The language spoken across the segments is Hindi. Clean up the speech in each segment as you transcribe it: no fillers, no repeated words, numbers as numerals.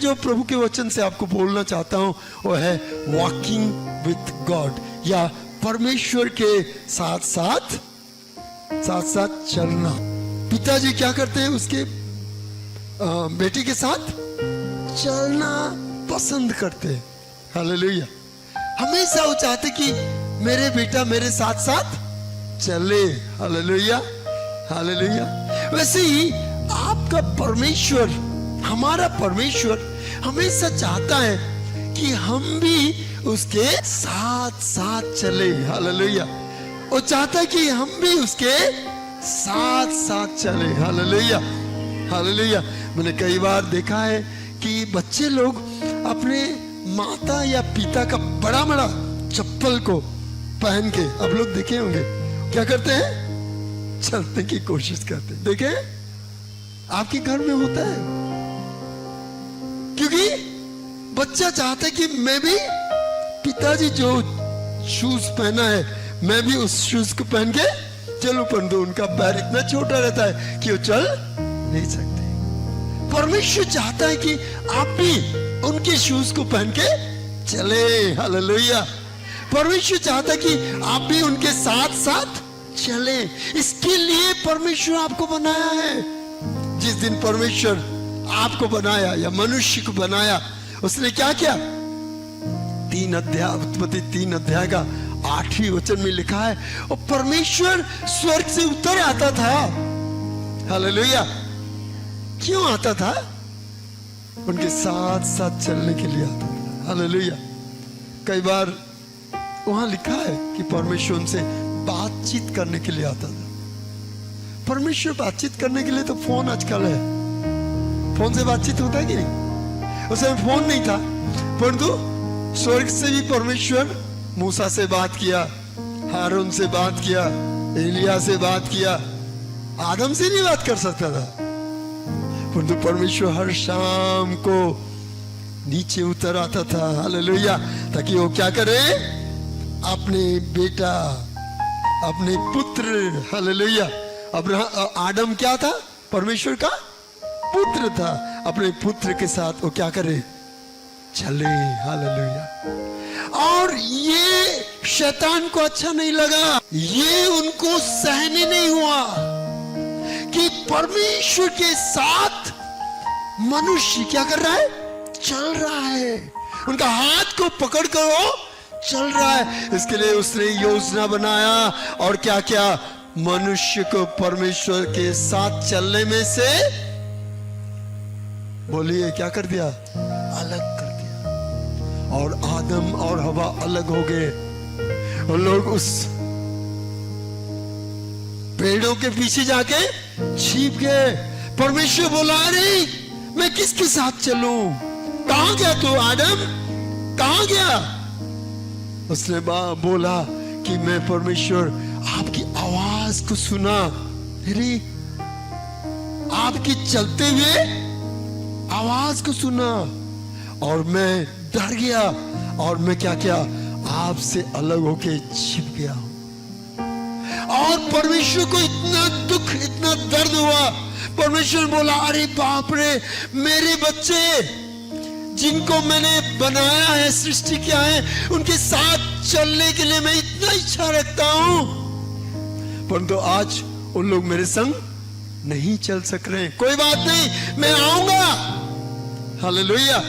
जो प्रभु के वचन से आपको बोलना चाहता हूं वो है वॉकिंग विथ गॉड, या परमेश्वर के साथ साथ चलना। पिताजी क्या करते हैं? उसके बेटी के साथ चलना पसंद करते हैं। हालेलुया। हमेशा वो चाहते कि मेरे बेटा मेरे साथ साथ चले। Hallelujah, hallelujah. वैसे ही आपका परमेश्वर, हमारा परमेश्वर हमेशा चाहता है कि हम भी उसके साथ साथ चले। हालेलुया। वो चाहता है कि हम भी उसके साथ साथ चले। Hallelujah, hallelujah. मैंने कई बार देखा है कि बच्चे लोग अपने माता या पिता का बड़ा बड़ा चप्पल को पहन के, आप लोग देखे होंगे, क्या करते हैं? चलने की कोशिश करते हैं। देखे? आपके घर में होता है, क्योंकि बच्चा चाहता है कि मैं भी पिताजी जो शूज पहना है मैं भी उस शूज को पहन के चलूं, परंतु उनका पैर इतना छोटा रहता है कि वो चल नहीं सकते। परमेश्वर चाहता है कि आप भी उनके शूज को पहन के चले। हालेलुया। परमेश्वर चाहता है कि आप भी उनके साथ साथ चले। इसके लिए परमेश्वर आपको बनाया है। जिस दिन परमेश्वर आपको बनाया या मनुष्य को बनाया, उसने क्या किया? 3 अध्याय, उत्पत्ति 3 अध्याय का 8वें वचन में लिखा है, और परमेश्वर स्वर्ग से उतर आता था। हालेलुया। क्यों आता था? उनके साथ साथ चलने के लिए आता था। हालेलुया। कई बार वहां लिखा है कि परमेश्वर उनसे बातचीत करने के लिए आता था। परमेश्वर बातचीत करने के लिए तो फोन आजकल है, फोन से बातचीत होता है कि नहीं? उस समय फोन नहीं था, परंतु स्वर्ग से भी परमेश्वर मूसा से बात किया, हारून से बात किया, एलिया से बात किया। आदम से नहीं बात कर सकता था, परंतु परमेश्वर हर शाम को नीचे उतर आता था। हालेलुया। ताकि वो क्या करे? अपने बेटा, अपने पुत्र। हालेलुया। आदम क्या था? परमेश्वर का पुत्र था। अपने पुत्र के साथ वो क्या करे? चले। हालेलुया। और ये शैतान को अच्छा नहीं लगा, ये उनको सहने नहीं हुआ कि परमेश्वर के साथ मनुष्य क्या कर रहा है? चल रहा है। उनका हाथ को पकड़कर वो चल रहा है। इसके लिए उसने योजना बनाया और क्या क्या? मनुष्य को परमेश्वर के साथ चलने में से, बोलिए, क्या कर दिया? अलग कर दिया। और आदम और हवा अलग हो गए। और लोग उस पेड़ों के पीछे जाके छिप गए। परमेश्वर बोला, अरे मैं किसके साथ चलूं? कहां गया तू आदम? कहां गया? उसने बोला कि मैं परमेश्वर आपकी आवाज को सुना, मेरी आपकी चलते हुए आवाज को सुना, और मैं डर गया और मैं क्या किया? आपसे अलग होके छिप गया। और परमेश्वर को इतना दुख, इतना दर्द हुआ। परमेश्वर बोला, अरे बाप रे, मेरे बच्चे जिनको मैंने बनाया है, सृष्टि किया है, उनके साथ चलने के लिए मैं इतना इच्छा रखता हूं, परंतु आज उन लोग मेरे संग नहीं चल सक रहे। कोई बात नहीं, मैं आऊंगा। हालेलुया।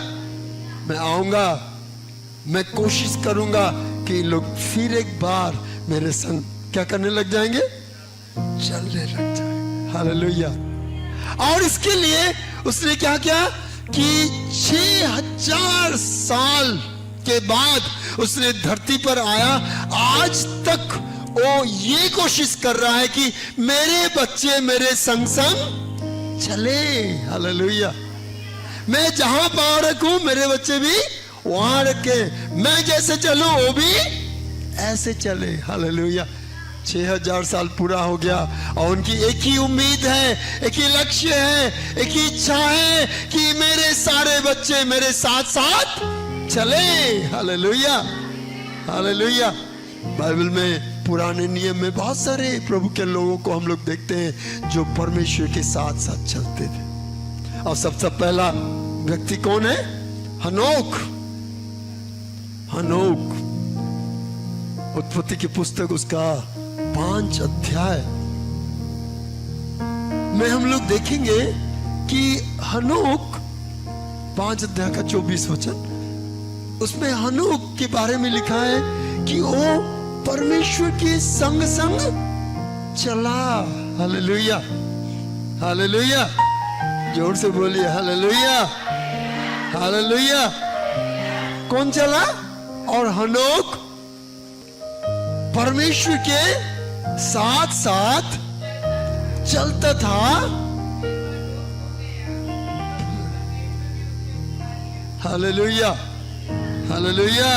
मैं आऊंगा, मैं कोशिश करूंगा कि लोग फिर एक बार मेरे संग क्या करने लग जाएंगे? चलने लग जाएंगे। हालेलुया। और इसके लिए उसने क्या किया कि 6000 साल के बाद उसने धरती पर आया। आज तक वो ये कोशिश कर रहा है कि मेरे बच्चे मेरे संग संग चले। हालेलुया। मैं जहां पांव रखूं मेरे बच्चे भी वहां रखे। मैं जैसे चलूं वो भी ऐसे चले। हालेलुया। 6000 साल पूरा हो गया और उनकी एक ही उम्मीद है, एक ही लक्ष्य है, एक ही इच्छा है कि मेरे सारे बच्चे मेरे साथ साथ चले। हालेलुया। हालेलुया। बाइबल में पुराने नियम में बहुत सारे प्रभु के लोगों को हम लोग देखते हैं जो परमेश्वर के साथ साथ चलते थे। और सबसे पहला व्यक्ति कौन है? हनोक। हनोक, उत्पत्ति की पुस्तक उसका 5 अध्याय में हम लोग देखेंगे कि हनोक 5 अध्याय का 24 वचन, उसमें हनोक के बारे में लिखा है कि वो परमेश्वर के संग संग चला। हालेलुया, हालेलुया, जोर से बोलिए हालेलुया, हालेलुया। कौन चला? और हनोक परमेश्वर के साथ साथ चलता था। Hallelujah, hallelujah.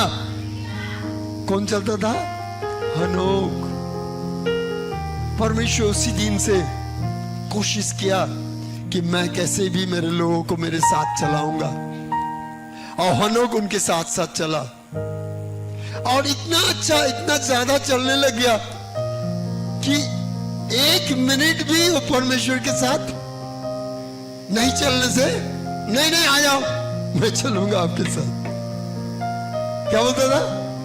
कौन चलता था? हनोक। परमेश्वर उसी दिन से कोशिश किया कि मैं कैसे भी मेरे लोगों को मेरे साथ चलाऊंगा, और हनोक उनके साथ साथ चला, और इतना अच्छा, इतना ज्यादा चलने लग गया कि 1 मिनट भी वो परमेश्वर के साथ नहीं चलने से, नहीं नहीं आ जाओ, मैं चलूंगा आपके साथ। क्या बोलता था?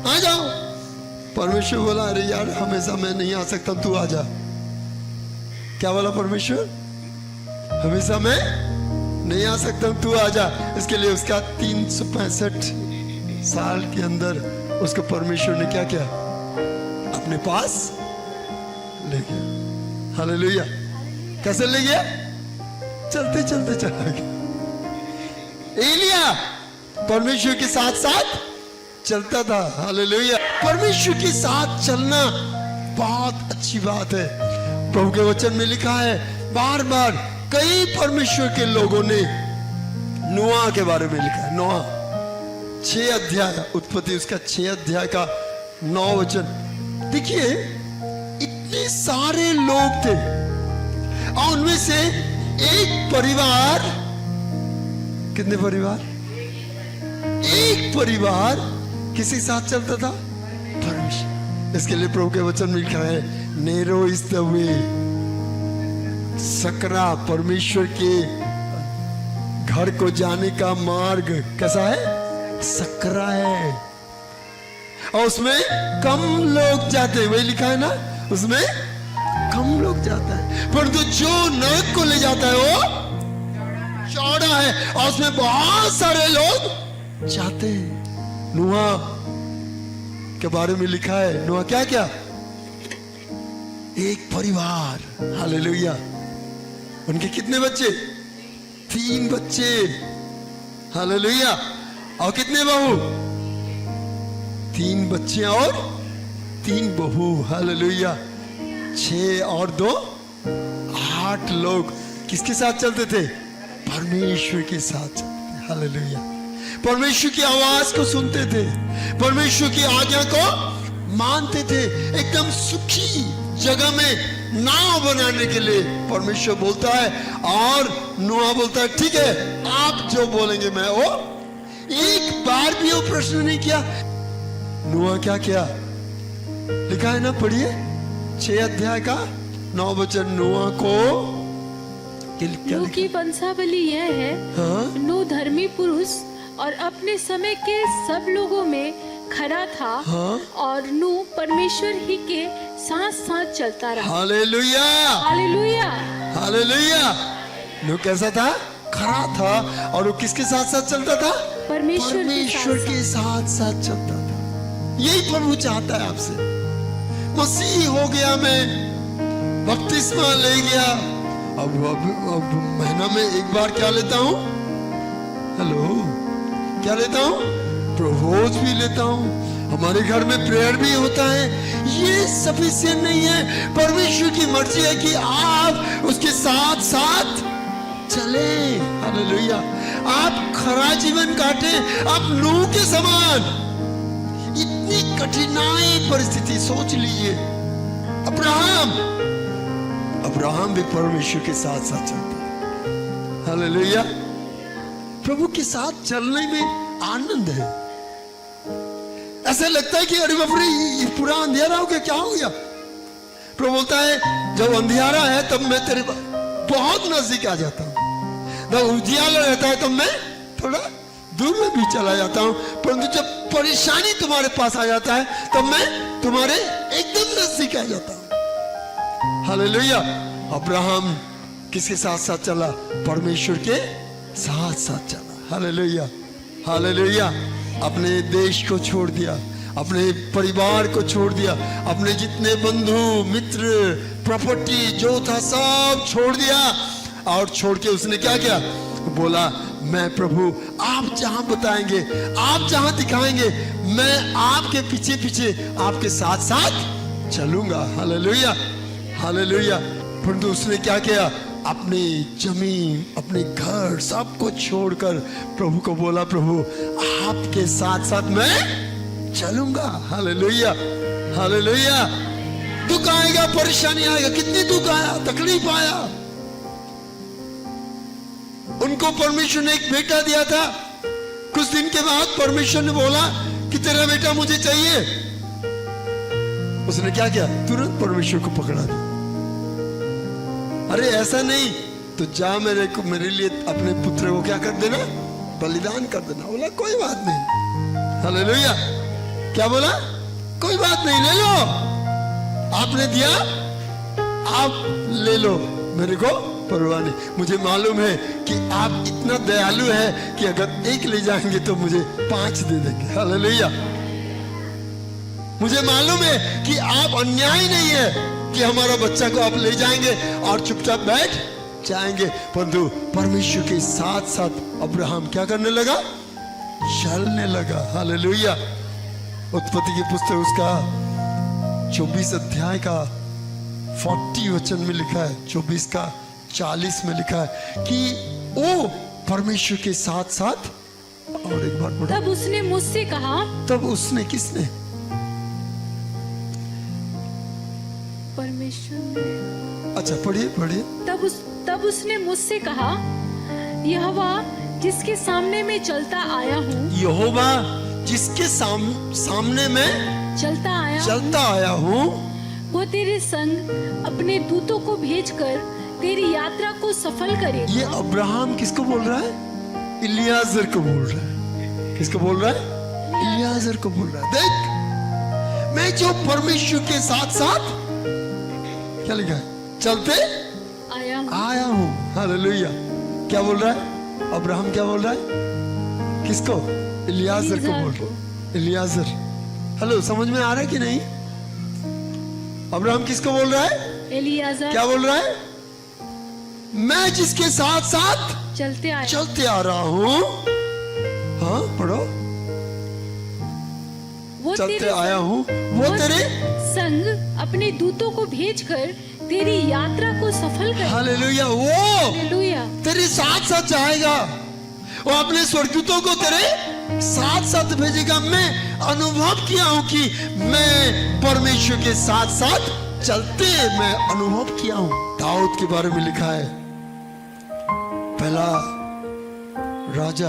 आ जाओ। परमेश्वर बोला, अरे यार हमेशा मैं नहीं आ सकता, तू आ जा। क्या बोला परमेश्वर? हमेशा मैं नहीं आ सकता, तू आ जा। इसके लिए उसका 365 साल के अंदर उसको परमेश्वर ने क्या किया? अपने पास ले गया। हालेलुया। कैसे ले गया? चलते चलते चला गया। एलिया परमेश्वर के साथ साथ चलता था। हालेलुया। परमेश्वर के साथ चलना बहुत अच्छी बात है। प्रभु के वचन में लिखा है, बार बार कई परमेश्वर के लोगों ने नोआ के बारे में लिखा है। नोआ 6 अध्याय, उत्पत्ति उसका 6 अध्याय का 9 वचन। देखिए इतने सारे लोग थे, और उनमें से एक परिवार, कितने परिवार? एक परिवार किसी साथ चलता था? परमेश्वर। इसके लिए प्रभु के वचन में लिखा है, narrow is the way, Sakra परमेश्वर के घर को जाने का मार्ग कैसा है? सकरा है, और उसमें कम लोग जाते हैं। वही लिखा है ना, उसमें कम लोग जाता है, परंतु जो नरक को ले जाता है वो चौड़ा है, और उसमें बहुत सारे लोग जाते हैं। नोआ के बारे में लिखा है, नोआ क्या क्या? एक परिवार। हालेलुया। उनके कितने बच्चे? 3 बच्चे। हालेलुया। और कितने बहू? 3 बच्चे और 3 बहू। हालेलुया। 6 और 2 8 लोग किसके साथ चलते थे? परमेश्वर के साथ चलते। हालेलुया। परमेश्वर की आवाज को सुनते थे, परमेश्वर की आज्ञा को मानते थे। एकदम सुखी जगह में नाव बनाने के लिए परमेश्वर बोलता है, और नोआ बोलता है ठीक है, आप जो बोलेंगे मैं वो। एक बार भी वो प्रश्न नहीं किया। नोआ क्या किया? लिखा है ना, पढ़िए 6 अध्याय का 9 वचन। नोआ को नूह की वंशावली यह है, हाँ? नूह धर्मी पुरुष और अपने समय के सब लोगों में खरा था, हाँ? और नूह परमेश्वर ही के साथ साथ चलता रहा। Hallelujah, hallelujah, hallelujah. नूह कैसा था? खरा था, और वो किसके साथ साथ चलता था? परमेश्वर के साथ साथ चलता था। यही प्रभु चाहता है आपसे। मसीह हो गया, मैं बपतिस्मा ले गया, अब महीना में एक बार क्या लेता हूँ? हेलो, क्या लेता हूँ? प्रभोज भी लेता हूँ, हमारे घर में प्रेयर भी होता है। ये सफिशिएंट नहीं है। परमेश्वर की मर्जी है कि आप उसके साथ साथ चले। हालेलुया। आप खरा जीवन काटे, आप नूह के समान। इतनी कठिनाई परिस्थिति सोच लीजिए। अब्राहम भी परमेश्वर के साथ साथ चलता। हालेलुया। प्रभु के साथ चलने में आनंद है। ऐसा लगता है कि अरे बाप रे, ये पूरा अंधेरा हो गया, क्या हो गया? प्रभु बोलता है जब अंधेरा है तब मैं तेरे बहुत नजदीक आ जाता हूं, जब उजियाला रहता है तब मैं थोड़ा दूर में भी चला जाता हूं, परंतु जब परेशानी तुम्हारे पास आ जाता है तब मैं तुम्हारे एकदम नजदीक आ जाता हूं। हालेलुया। अब्राहम किसके साथ साथ चला? परमेश्वर के साथ साथ चला। Hallelujah, hallelujah. अपने देश को छोड़ दिया, अपने परिवार को छोड़ दिया, अपने जितने बंधु मित्र प्रॉपर्टी जो था सब छोड़ दिया, और छोड़ के उसने क्या किया? बोला, मैं प्रभु आप जहां बताएंगे, आप जहां दिखाएंगे, मैं आपके पीछे पीछे आपके साथ साथ चलूंगा। Hallelujah, hallelujah. परंतु उसने क्या किया? अपनी जमीन, अपने घर सब कुछ छोड़कर प्रभु को बोला, प्रभु आपके साथ साथ मैं चलूंगा। Hallelujah, hallelujah. दुख आएगा, परेशानी आएगा, कितनी दुख आया, तकलीफ आया। उनको परमेश्वर ने एक बेटा दिया था, कुछ दिन के बाद परमेश्वर ने बोला कि तेरा बेटा मुझे चाहिए। उसने क्या किया? तुरंत परमेश्वर को पकड़ा दिया। अरे ऐसा नहीं तो जा मेरे लिए अपने पुत्र को क्या कर देना? बलिदान कर देना। बोला कोई बात नहीं। हालेलुया। क्या बोला? कोई बात नहीं, ले लो, आपने दिया आप ले लो, मेरे को परवाह नहीं। मुझे मालूम है कि आप इतना दयालु है कि अगर एक ले जाएंगे तो मुझे 5 दे देंगे। हालेलुया। मुझे मालूम है कि आप अन्याय नहीं है कि हमारा बच्चा को आप ले जाएंगे और चुपचाप बैठ जाएंगे। परंतु परमेश्वर के साथ साथ अब्राहम क्या करने लगा? चलने लगा। हालेलुया। उत्पत्ति की पुस्तक उसका 24 अध्याय का 40 वचन में लिखा है, 24 का 40 में लिखा है कि वो परमेश्वर के साथ साथ। और एक बार पढ़ो। तब उसने मुझसे कहा, तब उसने किसने? परमेश्वर ने। अच्छा पढ़िए पढ़िए। तब उसने मुझसे कहा, यहोवा जिसके सामने मैं चलता आया हूँ, यहोवा जिसके सामने मैं चलता आया हूँ, वो तेरे संग अपने दूतों को भेजकर तेरी यात्रा को सफल करेगा। ये अब्राहम किसको बोल रहा है? इलियाजर को बोल रहा है। किसको बोल रहा है? इलियाजर को बोल रहा है। देख, मैं जो परमेश्वर के साथ साथ क्या लिखा है? चलते आया हूँ। हालेलुया। क्या बोल रहा है? अब्राहम क्या बोल रहा है? किसको? इलियाजर को बोल रहा है। इलियाजर। हेलो, समझ में आ रहा है कि नहीं? अब्राहम किसको बोल रहा है? इलियाजर। क्या बोल रहा है? मैं जिसके साथ साथ चलते आ रहा हूँ। हाँ पढ़ो। वो चलते आया हूँ, वो तेरे संग अपने दूतों को भेजकर तेरी यात्रा को सफल करेगा। हालेलुया। वो हालेलुया। तेरे साथ साथ जाएगा, वो अपने स्वर्गदूतों को तेरे साथ साथ भेजेगा। मैं अनुभव किया हूं कि मैं परमेश्वर के साथ साथ चलते मैं अनुभव किया हूं। दाऊद के बारे में लिखा है, पहला राजा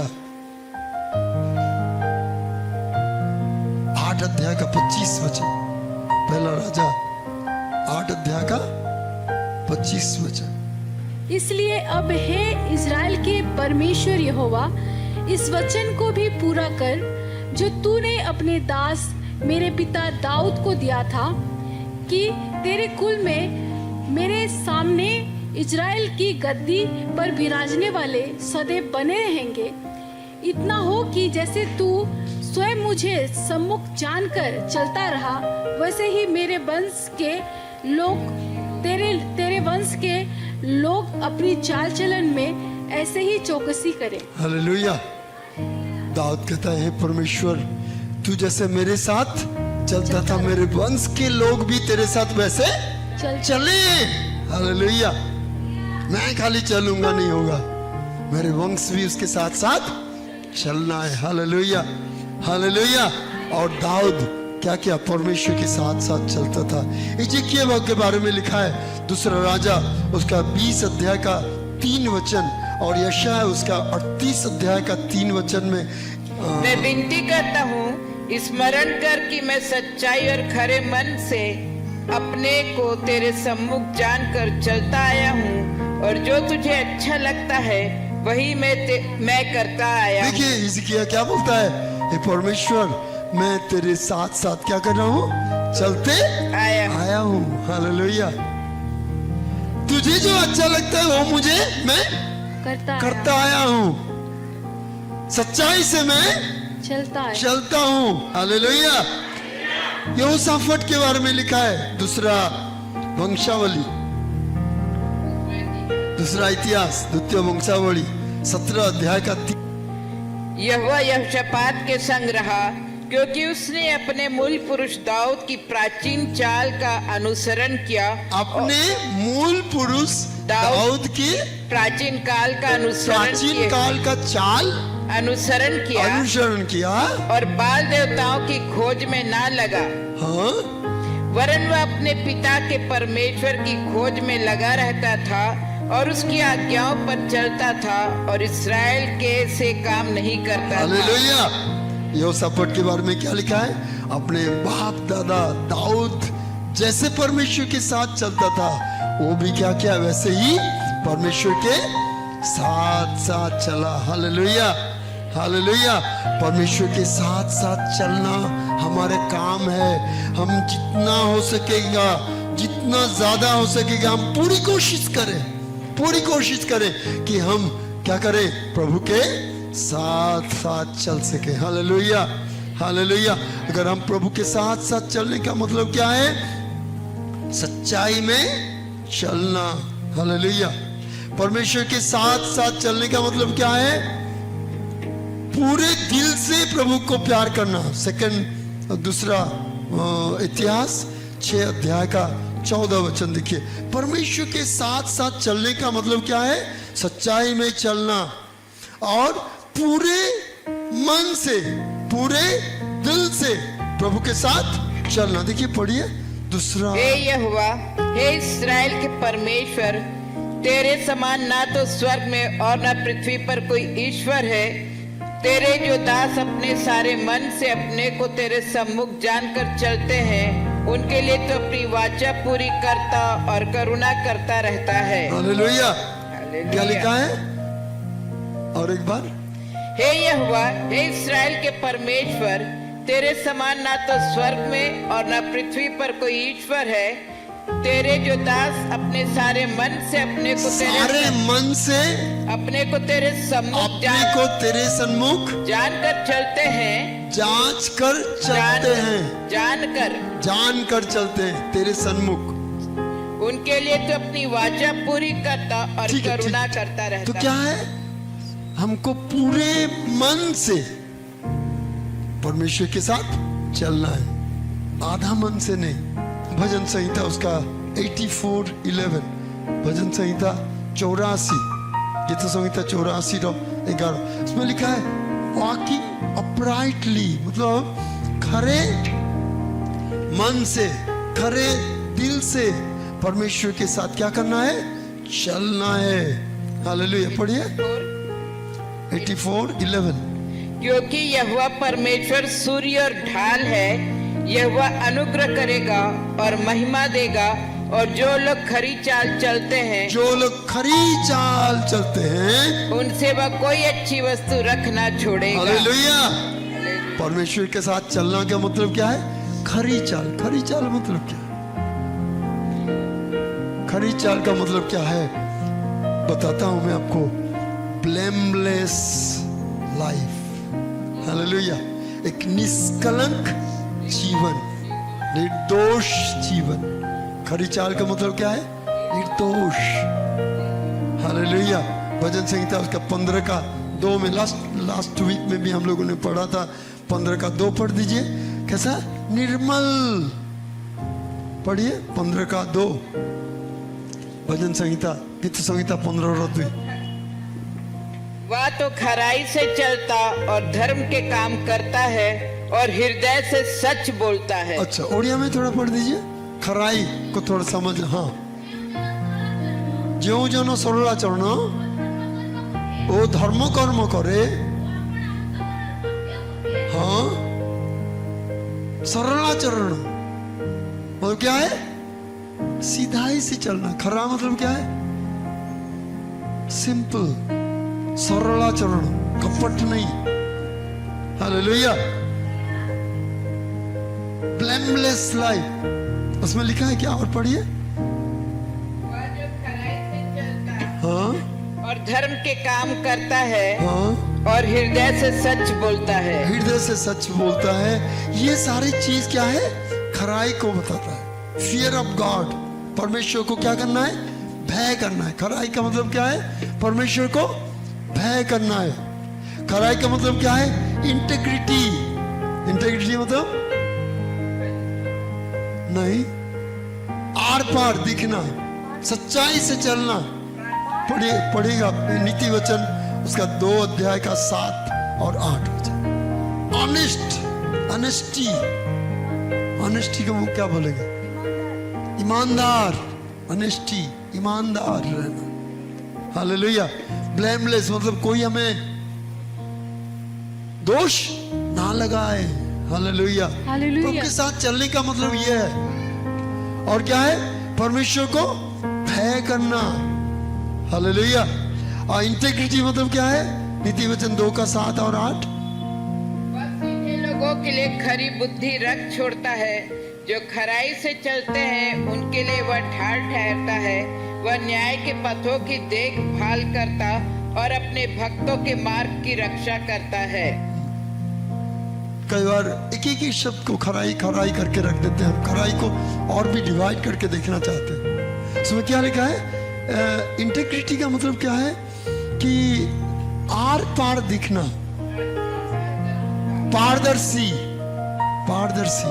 8 अध्याय का 25 वचन। पहला राजा 8 अध्याय का 25 वचन। इसलिए अब हे इज़राइल के परमेश्वर यहोवा, इस वचन को भी पूरा कर जो तूने अपने दास मेरे पिता दाऊद को दिया था कि तेरे कुल में मेरे सामने इज़राइल की गद्दी पर विराजने वाले सदैव बने रहेंगे। इतना हो कि जैसे तू स्वयं मुझे सम्मुख जानकर चलता रहा, वैसे ही मेरे वंश के लोग तेरे वंश के लोग अपनी चाल चलन में ऐसे ही चौकसी करें। हालेलुया। दाऊद कहता है, परमेश्वर तू जैसे मेरे साथ चलता था, मेरे वंश के लोग भी तेरे साथ वैसे चले। हालेलुया। मैं खाली चलूंगा नहीं होगा, मेरे वंश भी उसके साथ साथ चलना है। Hallelujah, hallelujah. और दाऊद क्या किया? परमेश्वर के साथ साथ चलता था। इज़ेकियेल के बारे में लिखा है, दूसरा राजा उसका 20 अध्याय का 3 वचन, और यशायाह उसका 38 अध्याय का 3 वचन में मैं विनती करता हूँ, स्मरण कर कि मैं सच्चाई और खरे मन से अपने को तेरे सम्मुख जानकर चलता आया हूँ, और जो तुझे अच्छा लगता है वही मैं करता आया हूँ। देखिए हिजकिय्याह क्या बोलता है, हे परमेश्वर मैं तेरे साथ साथ क्या कर रहा हूँ, चलते आया हूँ। हालेलुया। तुझे जो अच्छा लगता है वो मुझे मैं करता आया हूँ, सच्चाई से मैं चलता हूँ। हालेलुया। यहोशाफाट के बारे में लिखा है, दूसरा वंशावली, दूसरा इतिहास, द्वितीय वंशावली 17 अध्याय का यहोवा यहोशापात के संग रहा, क्योंकि उसने अपने मूल पुरुष दाऊद की प्राचीन चाल का अनुसरण किया। अपने मूल पुरुष दाऊद की प्राचीन काल का प्राचीन काल का चाल अनुसरण किया और बाल देवताओं की खोज में ना लगा। हाँ? वरन वह अपने पिता के परमेश्वर की खोज में लगा रहता था और उसकी आज्ञाओं पर चलता था और इस्राएल के से काम नहीं करता था। हालेलुया। यहोशापाट के बारे में क्या लिखा है, अपने बाप दादा दाऊद जैसे परमेश्वर के साथ चलता था, वो भी क्या किया, वैसे ही परमेश्वर के साथ साथ चला। हालेलुया। हालेलुया। परमेश्वर के साथ साथ चलना हमारे काम है। हम जितना हो सकेगा, जितना ज्यादा हो सकेगा, हम पूरी कोशिश करें कि हम क्या करें, प्रभु के साथ साथ चल सके। हालेलुया। हालेलुया। अगर हम प्रभु के साथ साथ चलने का मतलब क्या है, सच्चाई में चलना। हालेलुया। परमेश्वर के साथ साथ चलने का मतलब क्या है, पूरे दिल से प्रभु को प्यार करना। दूसरा इतिहास 6 अध्याय का 14 वचन देखिए। परमेश्वर के साथ साथ चलने का मतलब क्या है, सच्चाई में चलना और पूरे मन से, पूरे दिल से प्रभु के साथ चलना। देखिए पढ़िए दूसरा। हे यहोवा, हे इस्राएल के परमेश्वर, तेरे समान ना तो स्वर्ग में और ना पृथ्वी पर कोई ईश्वर है। तेरे जो दास अपने सारे मन से अपने को तेरे सम्मुख जानकर चलते हैं, उनके लिए तो अपनी वाचा पूरी करता और करुणा करता रहता है। हालेलुया। क्या लिखा है, और एक बार। हे यहोवा, हे इस्राएल के परमेश्वर, तेरे समान ना तो स्वर्ग में और ना पृथ्वी पर कोई ईश्वर है। तेरे जो दास अपने सारे मन से अपने को तेरे सम्मुख जानकर चलते हैं, जानकर चलते हैं तेरे सन्मुख, उनके लिए तो अपनी वाचा पूरी करता और करुणा करता रहता। तो क्या है, हमको पूरे मन से परमेश्वर के साथ चलना है, आधा मन से नहीं। भजन संहिता उसका 84:11, भजन संहिता 84, गीत संहिता 84:11, उसमें लिखा है वॉकिंग अपराइटली, मतलब खरे मन से, खरे दिल से परमेश्वर के साथ क्या करना है, चलना है। हालेलुया। पढ़िए 84:11। क्योंकि यहोवा परमेश्वर सूर्य और ढाल है, यहोवा अनुग्रह करेगा और महिमा देगा, और जो लोग खरी चाल चलते हैं, उनसे वह कोई अच्छी वस्तु रख ना छोड़ेगा। हालेलुया। परमेश्वर के साथ चलना का मतलब क्या है, खरी चाल। खरी चाल मतलब क्या है, खरी चाल का मतलब क्या है, बताता हूं मैं आपको। Blameless life. हालेलुया। एक निष्कलंक जीवन, निर्दोष जीवन। खरी चाल का मतलब क्या है, निर्दोष। हालेलुया। भजन संहिता उसका 15:2 में, लास्ट वीक में भी हम लोगों ने पढ़ा था। 15:2 पढ़ दीजिए। कैसा, निर्मल। पढ़िए 15:2, भजन संहिता, गीत संहिता 15:2। वह तो खराई से चलता और धर्म के काम करता है और हृदय से सच बोलता है। अच्छा, ओडिया में थोड़ा पढ़ दीजिए, खराई को थोड़ा समझ। हाँ, जो जन सरलाचरण ओ धर्म कर्म करे। हाँ, सरलाचरण मतलब क्या है, सीधा ही से चलना। खरा मतलब क्या है, सिंपल, सरलाचरण, कपट नहीं। हालेलुया। ब्लेमलेस लाइफ, उसमें लिखा है क्या? और पढ़िए। वह जो खराई से चलता है हाँ और धर्म के काम करता है हाँ, और हृदय से सच बोलता है। हृदय से सच बोलता है। ये सारी चीज क्या है? खराई को बताता है। फियर ऑफ गॉड, परमेश्वर को क्या करना है? भय करना है। खराई का मतलब क्या है? परमेश्वर को भय करना है। खराई का मतलब क्या है? इंटेग्रिटी। इंटेग्रिटी मतलब नहीं, आर पार दिखना, सच्चाई से चलना। पढ़िएगा नीति वचन उसका 2 अध्याय का 7 और 8 वचन। ऑनेस्ट, ऑनेस्टी, ऑनेस्टी को क्या बोलेंगे? ईमानदार। ऑनेस्टी, ईमानदार रहना। हालेलुया। ब्लेमलेस मतलब कोई हमें दोष ना लगाए। हालेलुया। हालेलुया। प्रभु के साथ चलने का मतलब यह है। और क्या है? परमेश्वर को भय करना। हालेलुया। और इंटेग्रिटी मतलब क्या है? नीति वचन 2 का 7 और 8। वह सीधे लोगों के लिए खरी बुद्धि रख छोड़ता है। जो खराई से चलते हैं उनके लिए वह ढाल ठहरता है। वह न्याय के पथों की देखभाल करता और अपने भक्तों के मार्ग की रक्षा करता है। कई बार एक ही शब्द को खराई खराई करके रख देते हैं। हम खराई को और भी डिवाइड करके देखना चाहते हैं। उसमें क्या लिखा है? इंटेग्रिटी का मतलब क्या है? कि आर पार दिखना, पारदर्शी, पारदर्शी।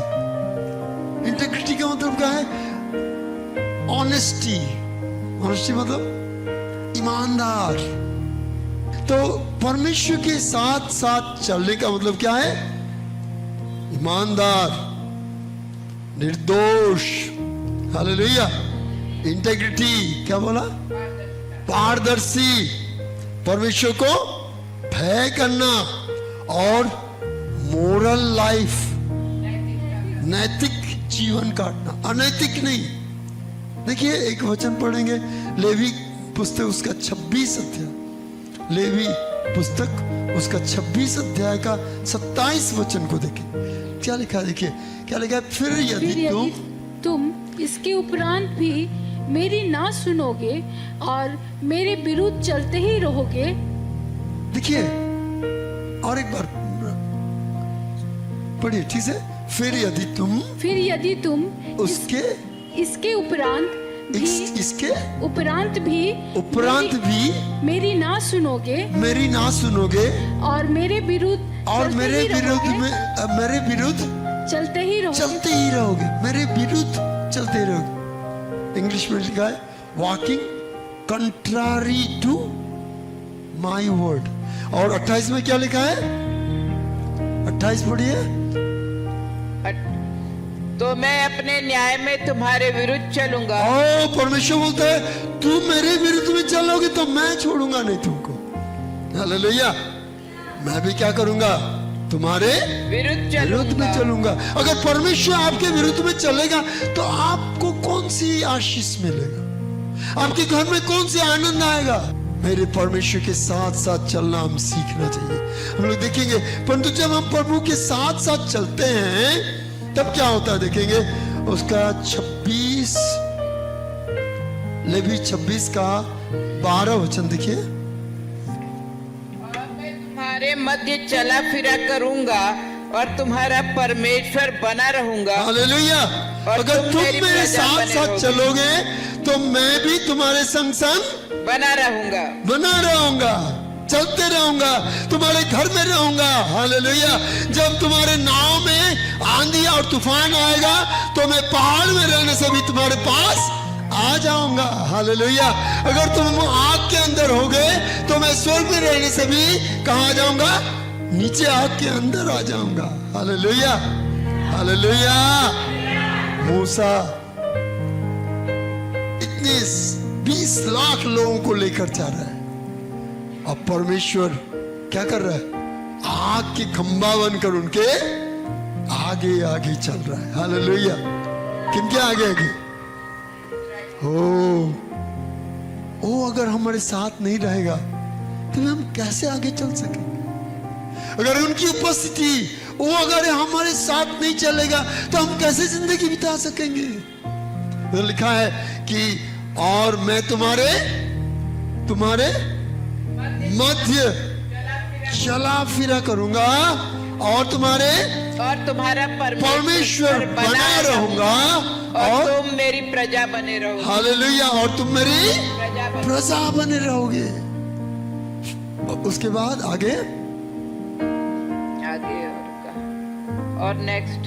इंटेग्रिटी का मतलब क्या है? ऑनेस्टी। ऑनेस्टी मतलब ईमानदार। तो परमेश्वर के साथ साथ चलने का मतलब क्या है? ईमानदार, निर्दोष। हालेलुया। इंटेग्रिटी क्या बोला? पारदर्शी, परमेश्वर को भय करना और मोरल लाइफ, नैतिक जीवन काटना, अनैतिक नहीं। देखिए एक वचन पढ़ेंगे, लेवी पुस्तक उसका 26 अध्याय, लेवी पुस्तक उसका 26 अध्याय का 27 वचन को देखिए क्या लिखा है। देखिए क्या लिखा है? फिर यदि तुम इसके उपरांत भी मेरी ना सुनोगे और मेरे विरुद्ध चलते ही रहोगे। देखिए और एक बार पढ़िए ठीक से। फिर यदि तुम इसके उपरांत भी मेरी ना सुनोगे और मेरे विरुद्ध चलते ही रहोगे। मेरे विरुद्ध चलते रहोगे। इंग्लिश में लिखा है walking contrary to my word. और 28 में क्या लिखा है? 28 पढ़िए। तो मैं अपने न्याय में तुम्हारे विरुद्ध चलूंगा। ओ परमेश्वर बोलता है तुम मेरे विरुद्ध में चलोगे तो मैं छोड़ूंगा नहीं तुमको। हालेलुया। मैं भी क्या करूंगा? तुम्हारे विरुद्ध में चलूंगा। अगर परमेश्वर आपके विरुद्ध में चलेगा तो आपको कौन सी आशीष मिलेगा? आपके घर में कौन सी आनंद आएगा? मेरे परमेश्वर के साथ साथ चलना हम सीखना चाहिए। हम लोग देखेंगे, परंतु जब हम प्रभु के साथ साथ चलते हैं तब क्या होता है देखेंगे। उसका 26 लेवी 26 का 12 वचन देखिए। तुम्हारे मध्य चला फिरा करूंगा और तुम्हारा परमेश्वर बना रहूंगा। हालेलुया। अगर तुम मेरे साथ साथ चलोगे तो मैं भी तुम्हारे संग संग बना रहूंगा, चलते रहूंगा, तुम्हारे घर में रहूंगा। हालेलुया। जब तुम्हारे नाव में आंधी और तूफान आएगा तो मैं पहाड़ में रहने से भी तुम्हारे पास आ जाऊंगा। हालेलुया। अगर तुम आग के अंदर हो गए तो मैं स्वर्ग में रहने से भी कहां आ जाऊंगा? नीचे आग के अंदर आ जाऊंगा। हालेलुया। हालेलुया। मूसा इतने 20 लाख लोगों को लेकर जा रहा है और परमेश्वर क्या कर रहा है? आग के खंभा बनकर उनके आगे आगे चल रहा है। हालेलुया। किनके आगे आगे? ओ अगर हमारे साथ नहीं रहेगा तो हम कैसे आगे चल सकेंगे? अगर उनकी उपस्थिति वो अगर हमारे साथ नहीं चलेगा तो हम कैसे जिंदगी बिता सकेंगे? तो लिखा है कि और मैं तुम्हारे मध्य चला फिरा करूंगा और तुम्हारा परमेश्वर बना रहूंगा और तुम मेरी प्रजा बने रहोगे। हालेलुया। और तुम मेरी प्रजा बने रहोगे। उसके बाद आगे और नेक्स्ट,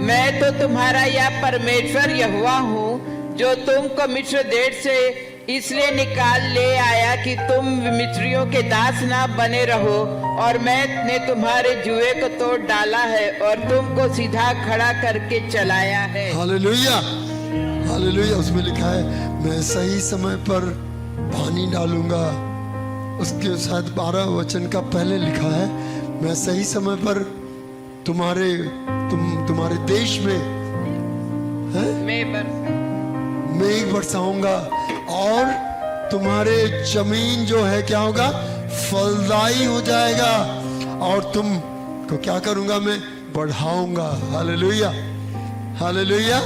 मैं तो तुम्हारा यह परमेश्वर यहोवा हूँ जो तुमको मिस्र देश से इसलिए निकाल ले आया कि तुम मिस्रियों के दास ना बने रहो, और मैंने तुम्हारे जुए को तोड़ डाला है और तुमको सीधा खड़ा करके चलाया है। Hallelujah, hallelujah. उसमें लिखा है मैं सही समय पर पानी डालूंगा। उसके शायद 12 वचन का पहले लिखा है मैं सही समय पर तुम्हारे देश में मैं बरसाऊंगा और तुम्हारे जमीन जो है क्या होगा, फलदायी हो जाएगा, और तुम को क्या करूंगा, मैं बढ़ाऊंगा। Hallelujah, hallelujah.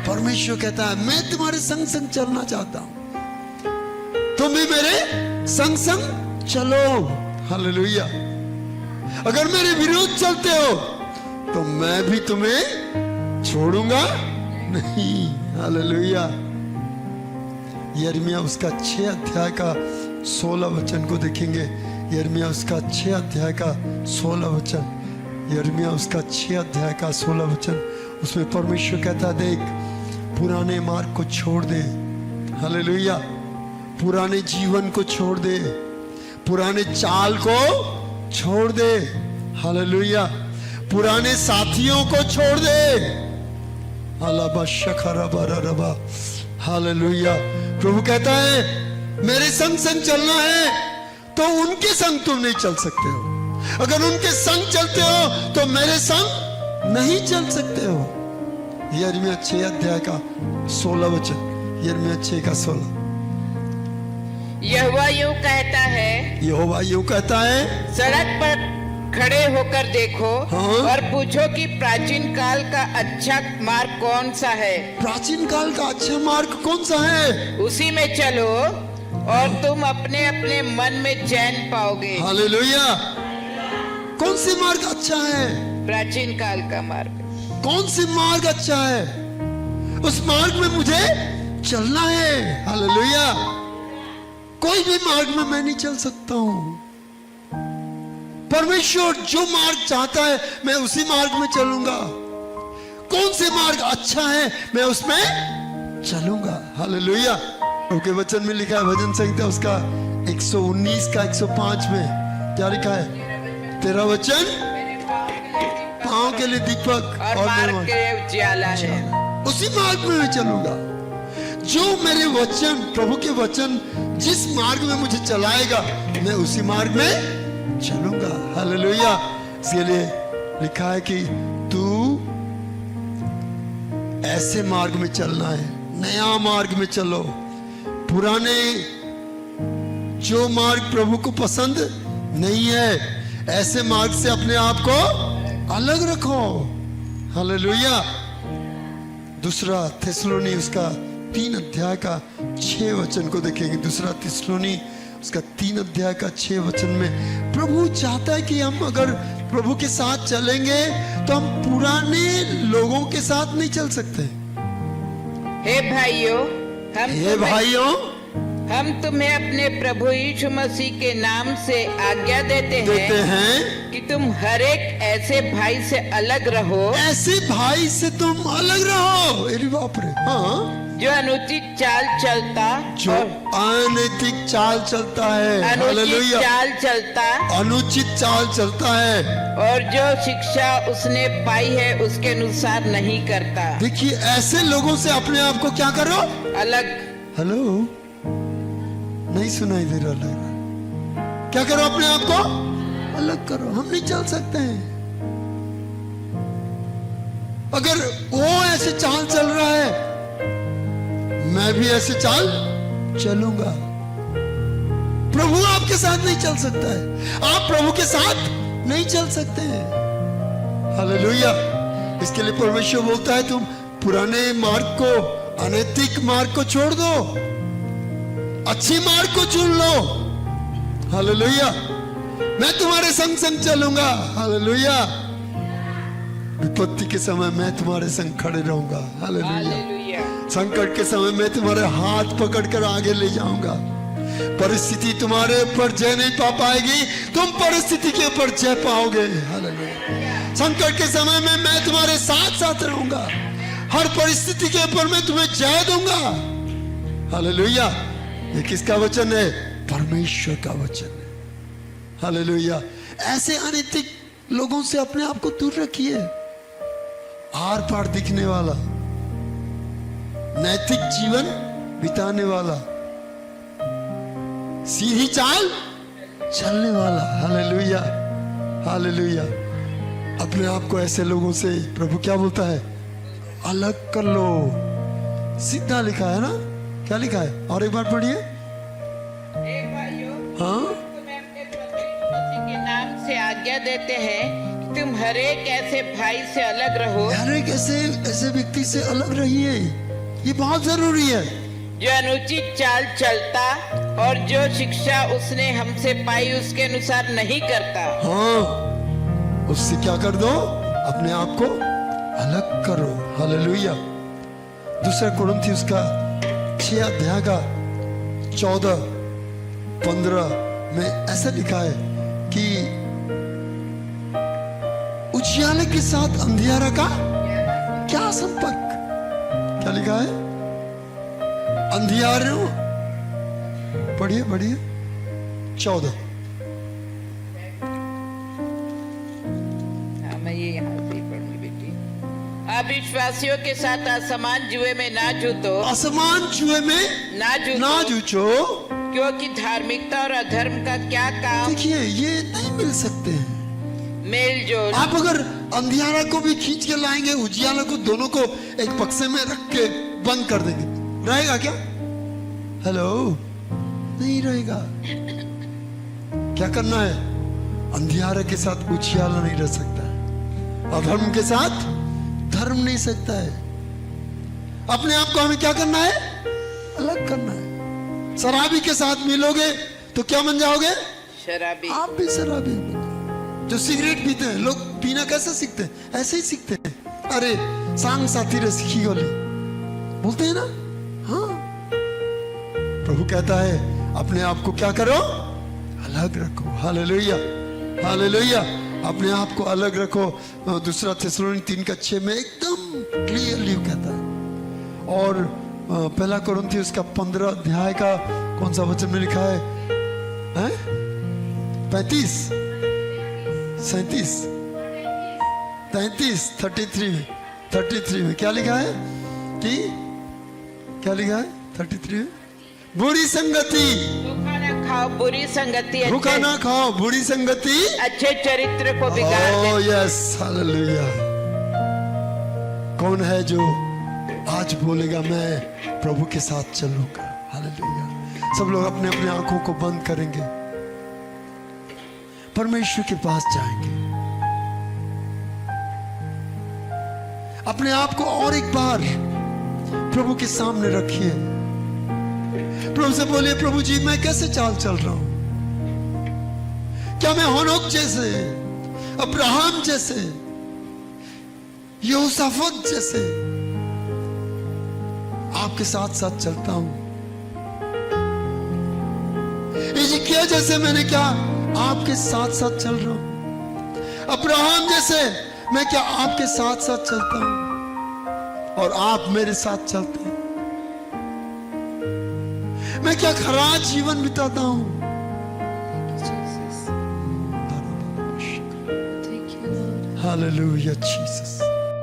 परमेश्वर कहता है मैं तुम्हारे संग संग चलना चाहता हूं, तुम भी मेरे संग संग चलो। हालेलुया। अगर मेरे विरोध चलते हो तो मैं भी तुम्हें छोड़ूंगा नहीं। हालेलुया। यिर्मयाह उसका 6 अध्याय का 16 वचन को देखेंगे। यिर्मयाह उसका 6 अध्याय का 16 वचन। यिर्मयाह उसका 6 अध्याय का 16 वचन। उसमें परमेश्वर कहता देख पुराने मार्ग को छोड़ दे। हालेलुया। पुराने जीवन को छोड़ दे, पुराने चाल को छोड़ दे। हालेलुया। पुराने साथियों को छोड़ दे। अलाबा शखरा बरा रबा। हालेलुया। प्रभु कहता है मेरे संग संग चलना है तो उनके संग तुम नहीं चल सकते हो। अगर उनके संग चलते हो तो मेरे संग नहीं चल सकते हो। यिर्मयाह 6 अध्याय का 16 वचन। यिर्मयाह 6 का 16। यहोवा यूं कहता है, यहोवा यूं कहता है सड़क पर खड़े होकर देखो और पूछो कि प्राचीन काल का अच्छा मार्ग कौन सा है। प्राचीन काल का अच्छा मार्ग कौन सा है? उसी में चलो और तुम अपने अपने मन में चैन पाओगे। हालेलुया। कौन सी मार्ग अच्छा है? प्राचीन काल का मार्ग। कौन सी मार्ग अच्छा है? उस मार्ग में मुझे चलना है। हालेलुया। कोई भी मार्ग में मैं नहीं चल सकता हूं। परमेश्वर जो मार्ग चाहता है मैं उसी मार्ग में चलूंगा। कौन से मार्ग अच्छा है मैं उसमें चलूंगा। हालेलुया। उनके वचन में लिखा है भजन संहिता उसका 119 का 105 में क्या लिखा है? तेरा वचन पांव के लिए दीपक और मार्ग के लिए उजियाला है। उसी मार्ग में मैं चलूंगा। जो मेरे वचन, प्रभु के वचन जिस मार्ग में मुझे चलाएगा मैं उसी मार्ग में चलूंगा। हालेलुया। इसके लिए लिखा है कि तू ऐसे मार्ग में चलना है, नया मार्ग में चलो। पुराने जो मार्ग प्रभु को पसंद नहीं है ऐसे मार्ग से अपने आप को अलग रखो। हालेलुया। दूसरा थिस्सलुनी उसका 3 अध्याय का 6 वचन को देखेंगे। दूसरा थिस्सलुनी उसका 3 अध्याय का 6 वचन में प्रभु चाहता है कि हम अगर प्रभु के साथ चलेंगे तो हम पुराने लोगों के साथ नहीं चल सकते। हे भाइयों, हम तुम्हें अपने प्रभु यीशु मसीह के नाम से आज्ञा देते हैं कि तुम हर एक ऐसे भाई से अलग रहो। ऐसे भाई से तुम अलग रहो। अरे बाप रे। हाँ। जो अनुचित चाल चलता, जो अनैतिक चाल चलता है, अनुचित चाल चलता है और जो शिक्षा उसने पाई है उसके अनुसार नहीं करता। देखिए ऐसे लोगों से अपने आप को क्या करो? अलग। हेलो, नहीं सुनाई दे रहा लग रहा। क्या करो? अपने आप को अलग करो। हम नहीं चल सकते हैं। अगर वो ऐसे चाल चल रहा है मैं भी ऐसे चाल चलूंगा। प्रभु आपके साथ नहीं चल सकता है, आप प्रभु के साथ नहीं चल सकते हैं। हालेलुया। इसके लिए परमेश्वर बोलता है तुम पुराने मार्ग को, अनैतिक मार्ग को छोड़ दो, अच्छी मार्ग को चुन लो। हालेलुया। मैं तुम्हारे संग संग चलूंगा। हालेलुया। विपत्ति के समय मैं तुम्हारे संग खड़े रहूंगा। हालेलुया। हालेलुया। संकट के समय मैं तुम्हारे हाथ पकड़कर आगे ले जाऊंगा। परिस्थिति तुम्हारे ऊपर जय नहीं पा पाएगी, तुम परिस्थिति के ऊपर जय पाओगे। हालेलुया। संकट के समय में मैं तुम्हारे साथ साथ रहूंगा, हर परिस्थिति के ऊपर मैं तुम्हें जय दूंगा। हालेलुया। ये किसका वचन है? परमेश्वर का वचन है। हालेलुया। ऐसे अनैतिक लोगों से अपने आप को दूर रखिए। आर पार दिखने वाला, नैतिक जीवन बिताने वाला, सीधी चाल चलने वाला। हालेलुया। हालेलुया। अपने आप को ऐसे लोगों से प्रभु क्या बोलता है? अलग कर लो। सीधा लिखा है ना? क्या लिखा है? और एक बार पढ़िए। हे भाइयों, हाँ, तुम्हें अपने प्रभु यीशु मसीह के नाम से आज्ञा देते हैं कि तुम हर एक ऐसे भाई से अलग रहो हर एक ऐसे व्यक्ति से अलग रहिए। ये बहुत जरूरी है। जो अनुचित चाल चलता और जो शिक्षा उसने हमसे पाई उसके अनुसार नहीं करता। हाँ, उससे क्या कर दो? अपने आप को अलग करो। हालेलुया। दूसरा कुरिन्थियों का 6 अध्याय का 14-15 में ऐसा लिखा है कि उजियाले के साथ अंधियारा का क्या संपर्क? क्या लिखा है? अंधियारे, पढ़िए पढ़िए 14। मैं ये यहाँ से ही पढ़ूंगी बेटी। अविश्वासियों के साथ असमान जुए में ना जूतो, असमान जुए में ना जूझो, क्योंकि धार्मिकता और अधर्म का क्या काम देखिए ये नहीं मिल सकते हैं। मेल जोल। आप अगर अंधियारा को भी खींच के लाएंगे, उजियाला को, दोनों को एक बक्से में रख के बंद कर देंगे, रहेगा क्या? हेलो, नहीं रहेगा। क्या करना है? अंधियारा के साथ उजियाला नहीं रह सकता है, अधर्म के साथ धर्म नहीं सकता है। अपने आप को हमें क्या करना है? अलग करना है। शराबी के साथ मिलोगे तो क्या बन जाओगे? शराबी। आप भी शराबी हो। जो सिगरेट पीते हैं, लोग पीना कैसे सीखते हैं? ऐसे ही सीखते हैं। अरे सांग साथी रे सीखी गोली बोलते हैं ना। हाँ, प्रभु कहता है अपने आप को क्या करो? अलग रखो। हालेलुया। हालेलुया। अपने आप को अलग रखो। दूसरा थिस्सलुनीके 3:6 में एकदम क्लियरली कहता है। और पहला कुरिन्थियों का 15 अध्याय का कौन सा वचन में लिखा है? 35, 37, 33, 33 में क्या लिखा है? कि क्या लिखा है 33 में? बुरी संगति, धोखा न खाओ बुरी संगति, धोखा ना खाओ, बुरी संगति अच्छे चरित्र को बिगाड़ दे। Oh yes, hallelujah. कौन है जो आज बोलेगा मैं प्रभु के साथ चलूंगा? हालेलुया। सब लोग अपने अपने आंखों को बंद करेंगे, परमेश्वर के पास जाएंगे। अपने आप को और एक बार प्रभु के सामने रखिए। प्रभु से बोलिए, प्रभु जी मैं कैसे चाल चल रहा हूं? क्या मैं हनोक जैसे, अब्राहम जैसे, यहोशाफात जैसे आपके साथ साथ चलता हूं? हिजकिय्याह जैसे मैंने क्या आपके साथ साथ चल रहा हूं? अब्राहम जैसे मैं क्या आपके साथ साथ चलता हूं और आप मेरे साथ चलते हैं? मैं क्या खरा जीवन बिताता हूं? Hallelujah Jesus.